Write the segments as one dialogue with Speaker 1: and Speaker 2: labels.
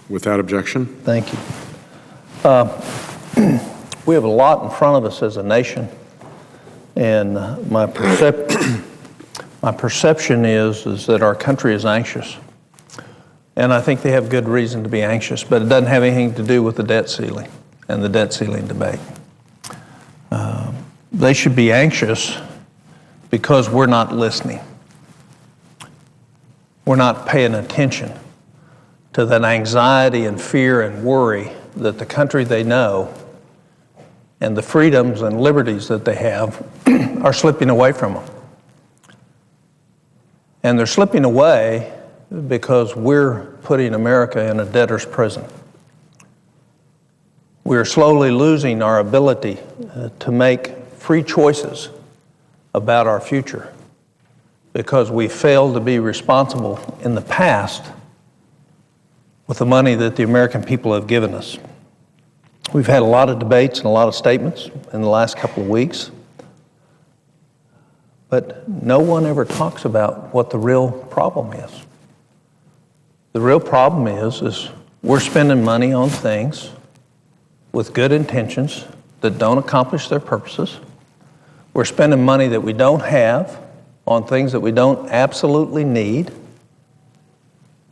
Speaker 1: Without objection.
Speaker 2: Thank you. We have a lot in front of us as a nation, and my perception is that our country is anxious. And I think they have good reason to be anxious, but it doesn't have anything to do with the debt ceiling and the debt ceiling debate. They should be anxious because we're not listening. We're not paying attention to that anxiety and fear and worry that the country they know and the freedoms and liberties that they have are slipping away from them. And they're slipping away because we're putting America in a debtor's prison. We're slowly losing our ability to make free choices about our future because we failed to be responsible in the past with the money that the American people have given us. We've had a lot of debates and a lot of statements in the last couple of weeks, but no one ever talks about what the real problem is. The real problem is we're spending money on things with good intentions that don't accomplish their purposes. We're spending money that we don't have on things that we don't absolutely need.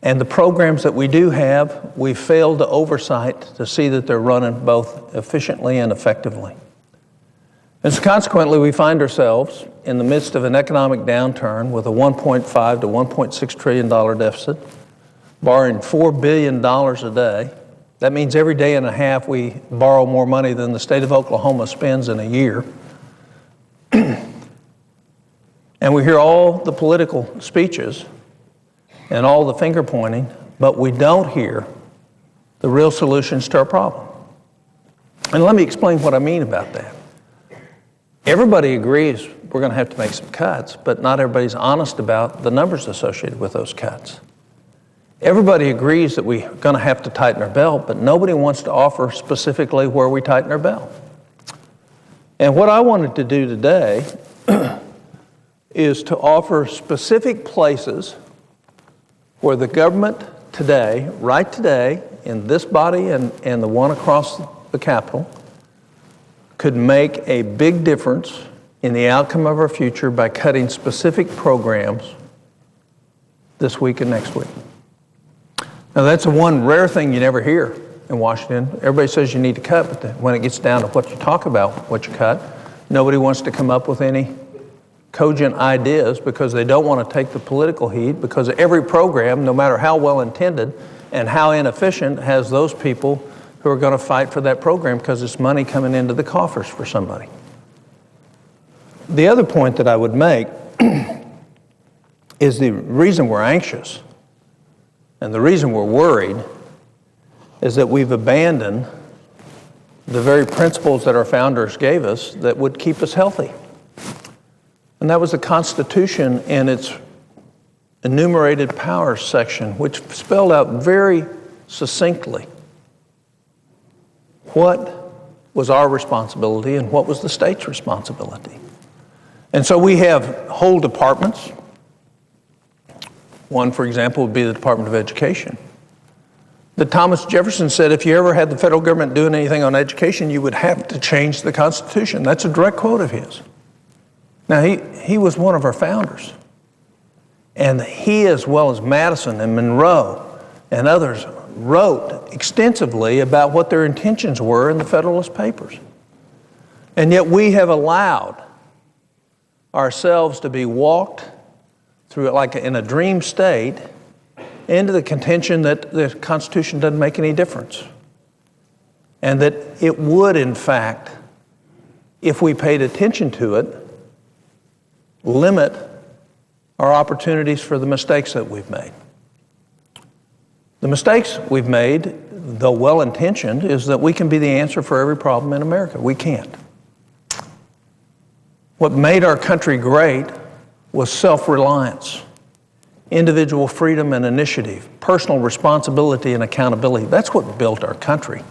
Speaker 2: And the programs that we do have, we failed to oversight to see that they're running both efficiently and effectively. And so consequently, we find ourselves in the midst of an economic downturn with a $1.5 to $1.6 trillion deficit, borrowing $4 billion a day. That means every day and a half we borrow more money than the state of Oklahoma spends in a year. And we hear all the political speeches and all the finger pointing, but we don't hear the real solutions to our problem. And let me explain what I mean about that. Everybody agrees we're going to have to make some cuts, but not everybody's honest about the numbers associated with those cuts. Everybody agrees that we're going to have to tighten our belt, but nobody wants to offer specifically where we tighten our belt. And what I wanted to do today is to offer specific places where the government today, right today, in this body and the one across the Capitol, could make a big difference in the outcome of our future by cutting specific programs this week and next week. Now, that's the one rare thing you never hear in Washington. Everybody says you need to cut, but when it gets down to what you talk about, what you cut, nobody wants to come up with any cogent ideas because they don't want to take the political heat, because every program, no matter how well intended and how inefficient, has those people who are going to fight for that program because it's money coming into the coffers for somebody. The other point that I would make is the reason we're anxious and the reason we're worried is that we've abandoned the very principles that our founders gave us that would keep us healthy. And that was the Constitution and its enumerated powers section, which spelled out very succinctly what was our responsibility and what was the state's responsibility. And so we have whole departments. One, for example, would be the Department of Education. That Thomas Jefferson said if you ever had the federal government doing anything on education, you would have to change the Constitution. That's a direct quote of his. Now, he was one of our founders. And he, as well as Madison and Monroe and others, wrote extensively about what their intentions were in the Federalist Papers. And yet we have allowed ourselves to be walked through it like in a dream state into the contention that the Constitution doesn't make any difference. And that it would, in fact, if we paid attention to it, limit our opportunities for the mistakes that we've made. The mistakes we've made, though well-intentioned, is that we can be the answer for every problem in America. We can't. What made our country great was self-reliance, individual freedom and initiative, personal responsibility and accountability. That's what built our country.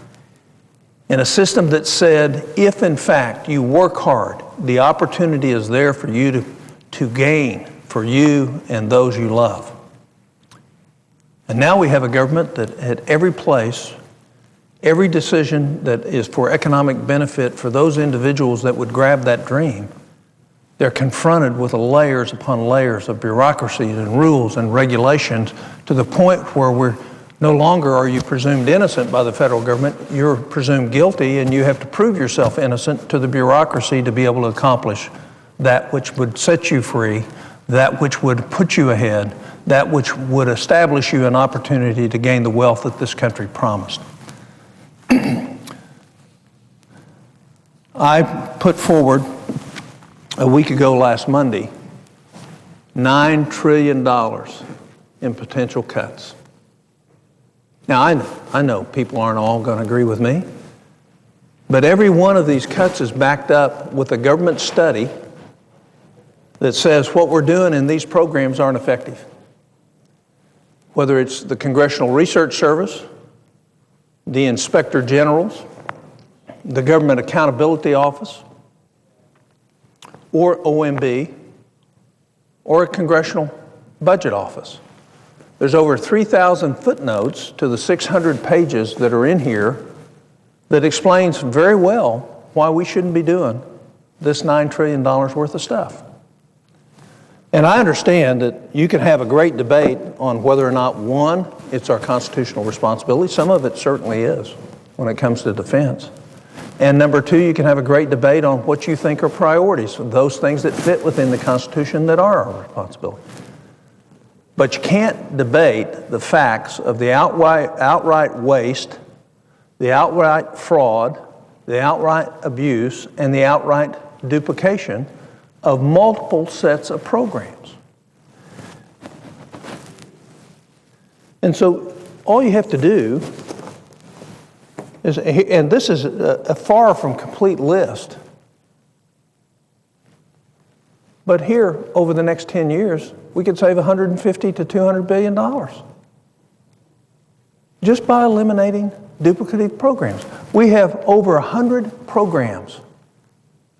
Speaker 2: In a system that said, if in fact you work hard, the opportunity is there for you to gain for you and those you love. And now we have a government that at every place, every decision that is for economic benefit for those individuals that would grab that dream, they're confronted with layers upon layers of bureaucracies and rules and regulations to the point where we're no longer are you presumed innocent by the federal government, you're presumed guilty, and you have to prove yourself innocent to the bureaucracy to be able to accomplish that which would set you free, that which would put you ahead, that which would establish you an opportunity to gain the wealth that this country promised. I put forward a week ago last Monday, $9 trillion in potential cuts. Now, I know people aren't all going to agree with me, but every one of these cuts is backed up with a government study that says what we're doing in these programs aren't effective. Whether it's the Congressional Research Service, the Inspector Generals, the Government Accountability Office, or OMB, or a Congressional Budget Office. There's over 3,000 footnotes to the 600 pages that are in here that explains very well why we shouldn't be doing this $9 trillion worth of stuff. And I understand that you can have a great debate on whether or not, one, it's our constitutional responsibility. Some of it certainly is when it comes to defense. And number two, you can have a great debate on what you think are priorities, those things that fit within the Constitution that are our responsibility. But you can't debate the facts of the outright waste, the outright fraud, the outright abuse, and the outright duplication of multiple sets of programs. And so all you have to do is, and this is a far from complete list, but here over the next 10 years, we could save $150 to $200 billion just by eliminating duplicative programs. We have over 100 programs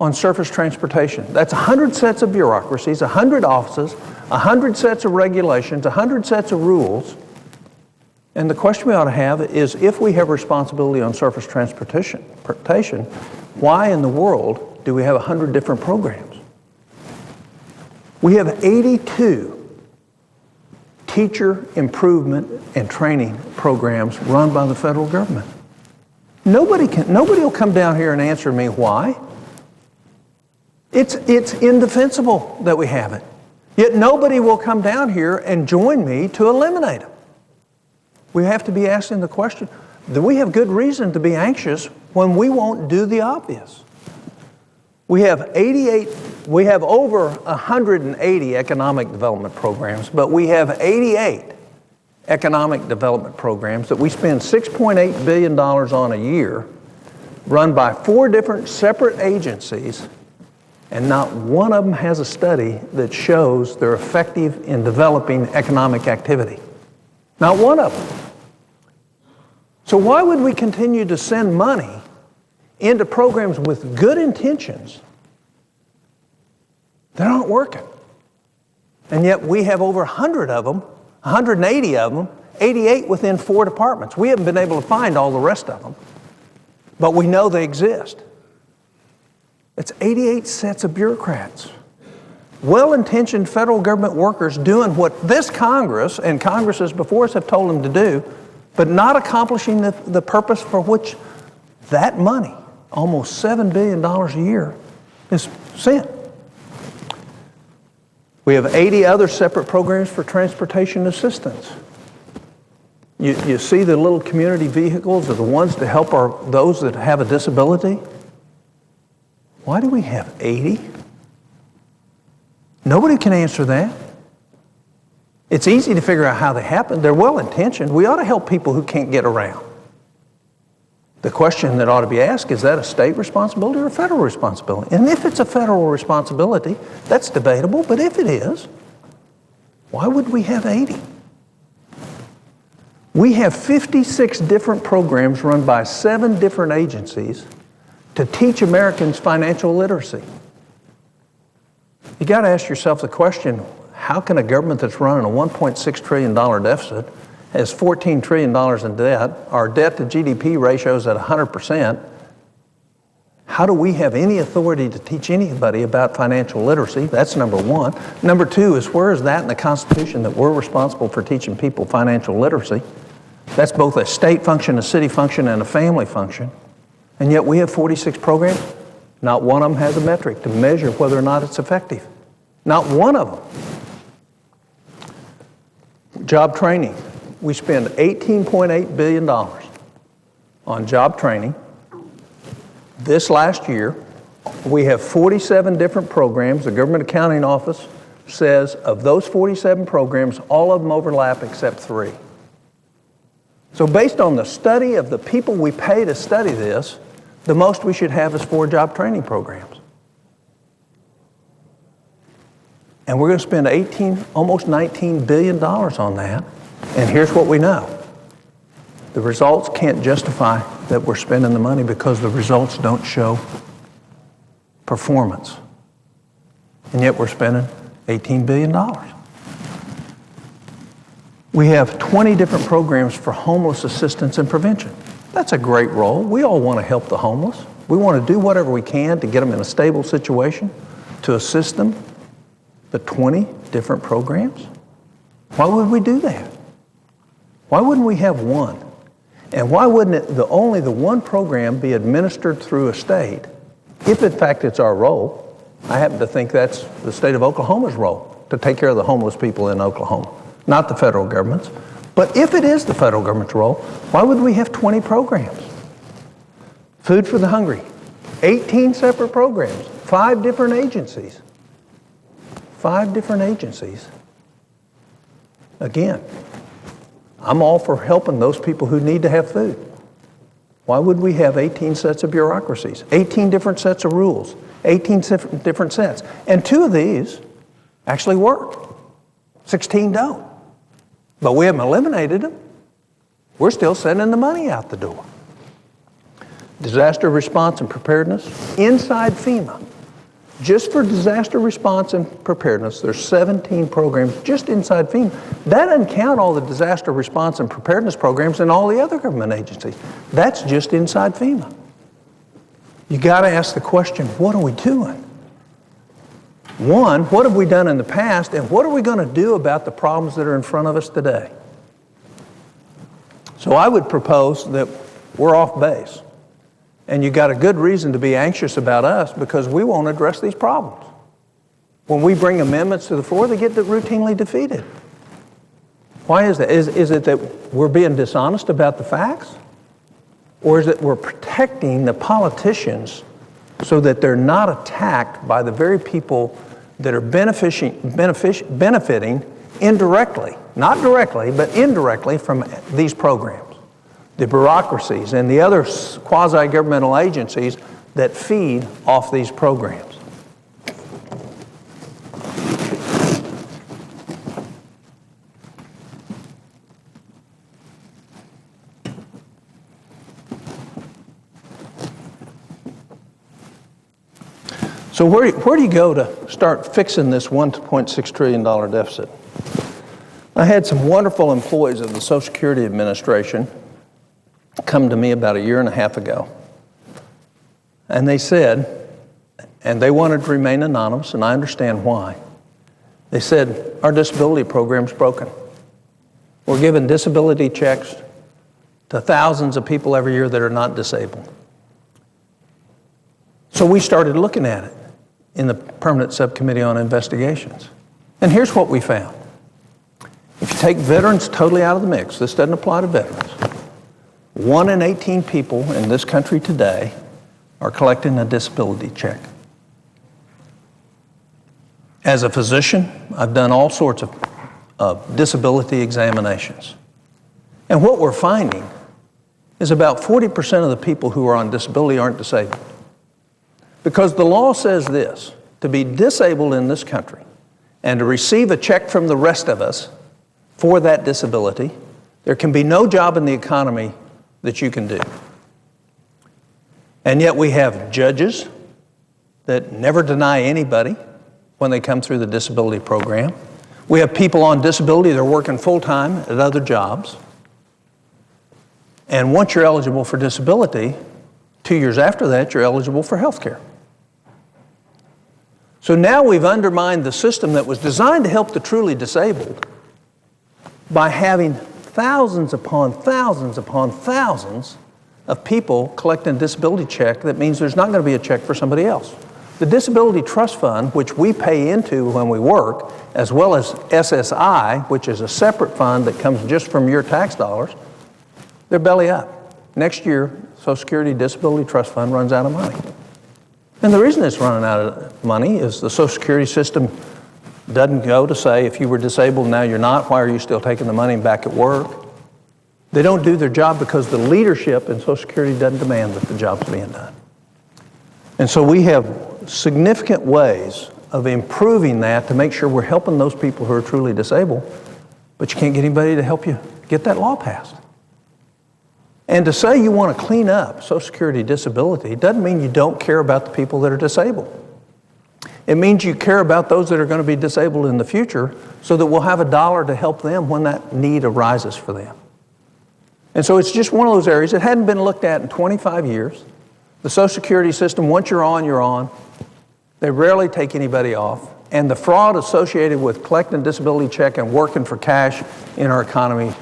Speaker 2: on surface transportation. That's 100 sets of bureaucracies, 100 offices, 100 sets of regulations, 100 sets of rules. And the question we ought to have is, if we have responsibility on surface transportation, why in the world do we have 100 different programs? We have 82 teacher improvement and training programs run by the federal government. Nobody will come down here and answer me why. It's indefensible that we have it. Yet nobody will come down here and join me to eliminate them. We have to be asking the question, do we have good reason to be anxious when we won't do the obvious? We have over 180 economic development programs, but we have 88 economic development programs that we spend $6.8 billion on a year, run by 4 different separate agencies, and not one of them has a study that shows they're effective in developing economic activity. Not one of them. So why would we continue to send money into programs with good intentions that aren't working? And yet we have over 100 of them, 180 of them, 88 within 4 departments. We haven't been able to find all the rest of them, but we know they exist. It's 88 sets of bureaucrats, well-intentioned federal government workers doing what this Congress and Congresses before us have told them to do, but not accomplishing the purpose for which that money, almost $7 billion a year, is sent. We have 80 other separate programs for transportation assistance. You see the little community vehicles are the ones to help those that have a disability. Why do we have 80? Nobody can answer that. It's easy to figure out how they happen. They're well-intentioned. We ought to help people who can't get around. The question that ought to be asked, is that a state responsibility or a federal responsibility? And if it's a federal responsibility, that's debatable, but if it is, why would we have 80? We have 56 different programs run by 7 different agencies to teach Americans financial literacy. You got to ask yourself the question, how can a government that's running a $1.6 trillion deficit has $14 trillion in debt. Our debt to GDP ratio is at 100%. How do we have any authority to teach anybody about financial literacy? That's number one. Number two is, where is that in the Constitution that we're responsible for teaching people financial literacy? That's both a state function, a city function, and a family function. And yet we have 46 programs. Not one of them has a metric to measure whether or not it's effective. Not one of them. Job training. We spend $18.8 billion on job training. This last year, we have 47 different programs. The Government Accounting Office says of those 47 programs, all of them overlap except 3. So based on the study of the people we pay to study this, the most we should have is 4 job training programs. And we're going to spend almost $19 billion on that. And here's what we know. The results can't justify that we're spending the money because the results don't show performance. And yet we're spending $18 billion. We have 20 different programs for homeless assistance and prevention. That's a great role. We all want to help the homeless. We want to do whatever we can to get them in a stable situation, to assist them. The 20 different programs? Why would we do that? Why wouldn't we have one? And why wouldn't only the one program be administered through a state, if in fact it's our role? I happen to think that's the state of Oklahoma's role, to take care of the homeless people in Oklahoma, not the federal government's. But if it is the federal government's role, why would we have 20 programs? Food for the hungry, 18 separate programs, 5 different agencies. 5 different agencies. Again, I'm all for helping those people who need to have food. Why would we have 18 sets of bureaucracies, 18 different sets of rules, 18 different sets? And 2 of these actually work. 16 don't. But we haven't eliminated them. We're still sending the money out the door. Disaster response and preparedness, inside FEMA. Just for disaster response and preparedness, there's 17 programs just inside FEMA. That doesn't count all the disaster response and preparedness programs in all the other government agencies. That's just inside FEMA. You got to ask the question, what are we doing? One, what have we done in the past, and what are we going to do about the problems that are in front of us today? So I would propose that we're off base. And you got a good reason to be anxious about us because we won't address these problems. When we bring amendments to the floor, they get routinely defeated. Why is that? Is it that we're being dishonest about the facts? Or is it we're protecting the politicians so that they're not attacked by the very people that are benefiting indirectly, not directly, but indirectly from these programs? The bureaucracies and the other quasi-governmental agencies that feed off these programs. So where do you go to start fixing this $1.6 trillion deficit? I had some wonderful employees of the Social Security Administration come to me about 1.5 years ago. And they said, and they wanted to remain anonymous, and I understand why. They said, our disability program's broken. We're giving disability checks to thousands of people every year that are not disabled. So we started looking at it in the Permanent Subcommittee on Investigations. And here's what we found. If you take veterans totally out of the mix, this doesn't apply to veterans, 1 in 18 people in this country today are collecting a disability check. As a physician, I've done all sorts of disability examinations. And what we're finding is about 40% of the people who are on disability aren't disabled. Because the law says this, to be disabled in this country and to receive a check from the rest of us for that disability, there can be no job in the economy that you can do. And yet we have judges that never deny anybody when they come through the disability program. We have people on disability that are working full-time at other jobs. And once you're eligible for disability, 2 years after that, you're eligible for health care. So now we've undermined the system that was designed to help the truly disabled by having thousands upon thousands upon thousands of people collecting a disability check. That means there's not going to be a check for somebody else. The Disability Trust Fund, which we pay into when we work, as well as SSI, which is a separate fund that comes just from your tax dollars, they're belly up. Next year, Social Security Disability Trust Fund runs out of money. And the reason it's running out of money is the Social Security system doesn't go to say, if you were disabled, now you're not, why are you still taking the money back at work? They don't do their job because the leadership in Social Security doesn't demand that the job's being done. And so we have significant ways of improving that to make sure we're helping those people who are truly disabled, but you can't get anybody to help you get that law passed. And to say you want to clean up Social Security disability doesn't mean you don't care about the people that are disabled. It means you care about those that are going to be disabled in the future so that we'll have a dollar to help them when that need arises for them. And so it's just one of those areas that hadn't been looked at in 25 years. The Social Security system, once you're on, you're on. They rarely take anybody off. And the fraud associated with collecting a disability check and working for cash in our economy,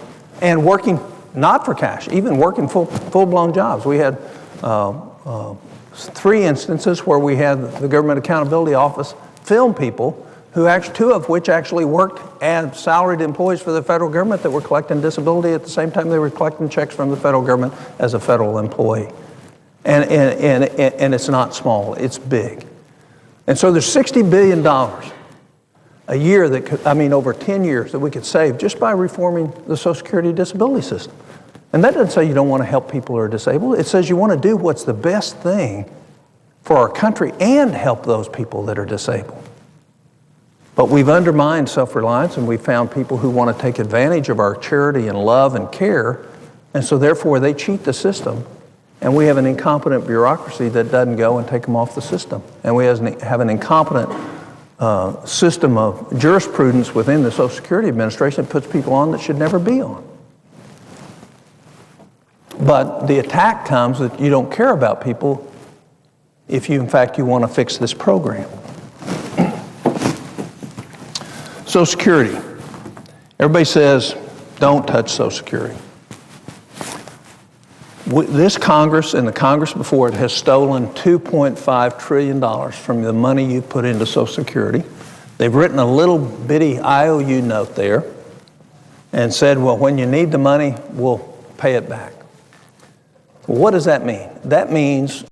Speaker 2: and working not for cash, even working full-blown jobs. We had 3 instances where we had the Government Accountability Office film people, who actually, 2 of which actually worked as salaried employees for the federal government that were collecting disability at the same time they were collecting checks from the federal government as a federal employee. And it's not small, it's big. And so there's $60 billion a year that could, over 10 years that we could save just by reforming the Social Security disability system. And that doesn't say you don't want to help people who are disabled. It says you want to do what's the best thing for our country and help those people that are disabled. But we've undermined self-reliance, and we've found people who want to take advantage of our charity and love and care, and so therefore they cheat the system. And we have an incompetent bureaucracy that doesn't go and take them off the system. And we have an incompetent system of jurisprudence within the Social Security Administration that puts people on that should never be on. But the attack comes that you don't care about people if you, in fact, you want to fix this program. Social Security. Everybody says, don't touch Social Security. This Congress and the Congress before it has stolen $2.5 trillion from the money you put into Social Security. They've written a little bitty IOU note there and said, well, when you need the money, we'll pay it back. Well, what does that mean? That means